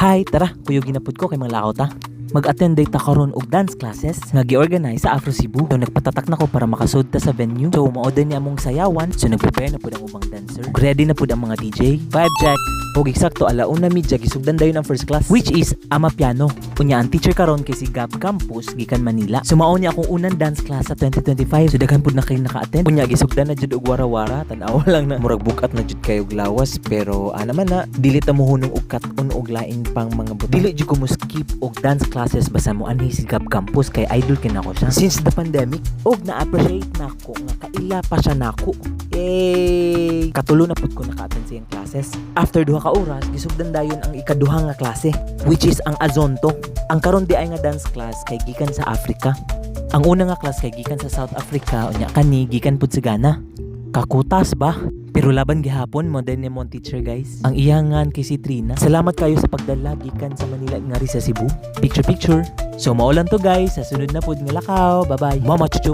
Hi, tara, kuyog ginapod ko kay mga lakaw ta. Mag-attend day ta karon og dance classes nga gi-organize sa Afro Cebu. So nagpatatak na ko para makasud ta sa venue. So maoden ni among sayawan. So nag-prepare na pud ang ubang dancer. Ug ready na pud ang mga DJ. Vibe check. Og eksakto alauna midya gisugdan dayon ang first class, which is Amapiano. Unya ang teacher karon kay si Gab Campus gikan Manila. So mao ni akong unang dance class sa 2025. So daghan pud na kay naka-attend. Unya gisugdan na jud og wara-wara. Tan-aw lang na murag bukat na jud kayo og lawas, pero naman na dili ta mohunong og kat-on og lain pang mga butang. Dili jud ko mo skip og dance classes basta mo anhi si Gab Campus kay idol kin ako siya since the pandemic. Og na-appreciate na ako nga kaila pa siya nako. Katulo na pud ko naka-attend sa iyang classes. After duha ka oras, gisugdan dayon ang ikaduha nga klase, which is ang Azonto. Ang karon di ay nga dance class kay gikan sa Africa. Ang una nga class kay gikan sa South Africa, unya kani gikan pud sa Ghana. Kakutas ba? Pero laban gihapon mo din ni mong teacher guys. Ang iyangan kay si Trina. Salamat kayo sa pagdala gikan sa Manila nga ri sa Cebu. Picture. So maulan to guys, sa sunod na pud nga lakaw. Bye bye. Mama chuchu.